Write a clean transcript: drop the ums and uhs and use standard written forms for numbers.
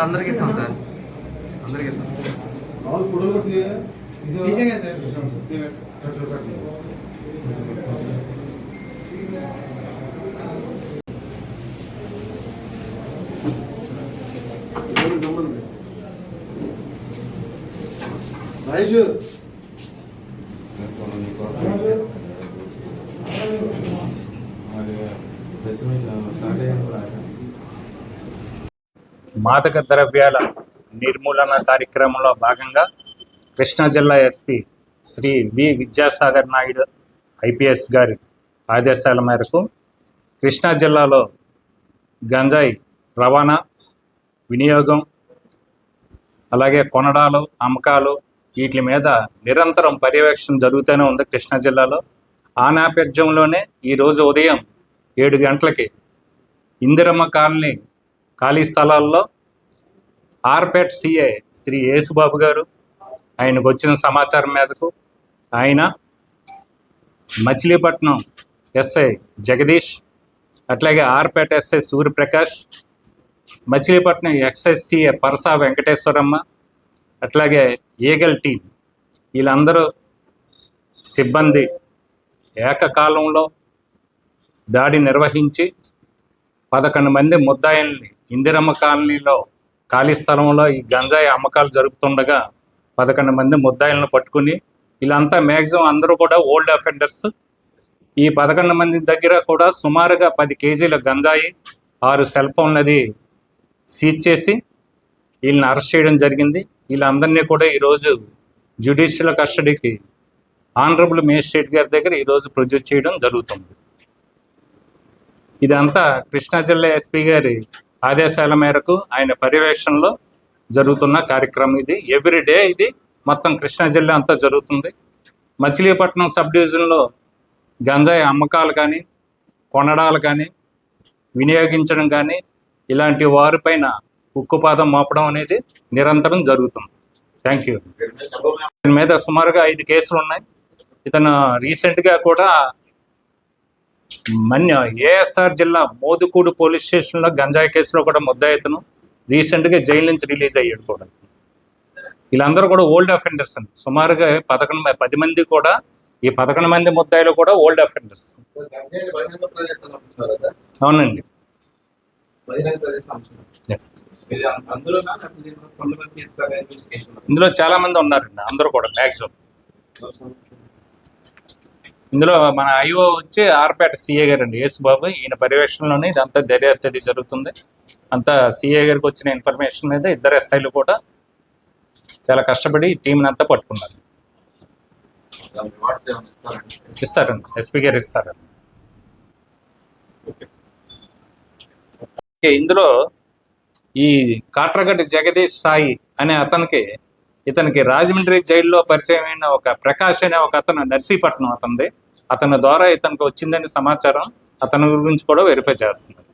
అందరికి ఇస్తాం సార్, అందరికి ఇస్తాం. మాదక ద్రవ్యాల నిర్మూలన కార్యక్రమంలో భాగంగా కృష్ణా జిల్లా ఎస్పీ శ్రీ వి విద్యాసాగర్ నాయుడు ఐపీఎస్ గారి ఆదేశాల మేరకు కృష్ణా జిల్లాలో గంజాయి రవాణా, వినియోగం, అలాగే కొనడాలు, అమ్మకాలు వీటి మీద నిరంతరం పర్యవేక్షణ జరుగుతూనే ఉంది కృష్ణా జిల్లాలో. ఆ నేపథ్యంలోనే ఈరోజు ఉదయం 7 గంటలకి ఇందిరమ్మ కాలనీ ఖాళీ స్థలాల్లో ఆర్పేట్ సిఐ శ్రీ యేసుబాబు గారు, ఆయనకు వచ్చిన సమాచారం మేరకు ఆయన మచిలీపట్నం ఎస్ఐ జగదీష్, అట్లాగే ఆర్పేట ఎస్ఐ సూర్యప్రకాష్, మచిలీపట్నం ఎక్స్ఎస్సిఏ పరసా వెంకటేశ్వరమ్మ, అట్లాగే ఈగల్ టీం వీళ్ళందరూ సిబ్బంది ఏకకాలంలో దాడి నిర్వహించి 11 మంది ముద్దాయిల్ని ఇందిరమ్మ కాలనీలో ఖాళీ స్థలంలో ఈ గంజాయి అమ్మకాలు జరుగుతుండగా 11 మంది ముద్దాయిలను పట్టుకుని, వీళ్ళంతా మ్యాక్సిమం అందరూ కూడా ఓల్డ్ అఫెండర్స్. ఈ 11 మంది దగ్గర కూడా సుమారుగా 10 కేజీల గంజాయి, 6 సెల్ ఫోన్లది సీజ్ చేసి వీళ్ళని అరెస్ట్ చేయడం జరిగింది. వీళ్ళందరినీ కూడా ఈరోజు జ్యుడిషియల్ కస్టడీకి ఆనరబుల్ మేజిస్ట్రేట్ గారి దగ్గర ఈరోజు ప్రొడ్యూస్ చేయడం జరుగుతుంది. ఇదంతా కృష్ణా జిల్లా ఎస్పీ గారి ఆదేశాల మేరకు ఆయన పర్యవేక్షణలో జరుగుతున్న కార్యక్రమం. ఇది ఎవ్రీడే ఇది మొత్తం కృష్ణా జిల్లా అంతా జరుగుతుంది. మచిలీపట్నం సబ్ డివిజన్లో గంజాయి అమ్మకాలు కానీ, కొనడాలు కానీ, వినియోగించడం కానీ ఇలాంటి వారిపైన ఉక్కుపాదం మోపడం అనేది నిరంతరం జరుగుతుంది. Thank you. దీని మీద సుమారుగా 5 కేసులు ఉన్నాయి. ఇతను రీసెంట్గా కూడా ఏఎస్ఆర్ జిల్లా మోదుకూడు పోలీస్ స్టేషన్లో గంజాయి కేసులో కూడా ముద్దాయి ఇతను రీసెంట్గా జైలు నుంచి రిలీజ్ అయ్యాడు కూడా. వీళ్ళందరూ కూడా ఓల్డ్ అఫెండర్స్ అండి. సుమారుగా 10 మంది కూడా, ఈ 11 మంది ముద్దాయిలు కూడా ఓల్డ్ అఫెండర్స్. అవునండి. ఇందులో చాలా మంది ఉన్నారండి, అందరూ కూడా మ్యాక్సిమం. ఇందులో మన ఐఓ వచ్చి ఆర్పేట సిఏ గారు అండి, యేసుబాబు. ఈయన పర్యవేక్షణలోనే ఇదంతా దర్యాప్తు జరుగుతుంది. అంతా సిఏ గారికి వచ్చిన ఇన్ఫర్మేషన్ మీద 2 ఎస్ఐలు కూడా చాలా కష్టపడి టీంని అంతా పట్టుకున్నారు. ఇస్తారండి, ఎస్పీ గారు ఇస్తారండి. ఇందులో ఈ కాట్రగడ్డ జగదీష్ సాయి అనే ఇతనికి రాజమండ్రి జైల్లో పరిచయం అయిన ఒక ప్రకాష్ అనే ఒక అతను, నర్సీపట్నం అతని ద్వారా ఇతనికి వచ్చిందని సమాచారం. అతని గురించి కూడా వెరిఫై చేస్తున్నారు.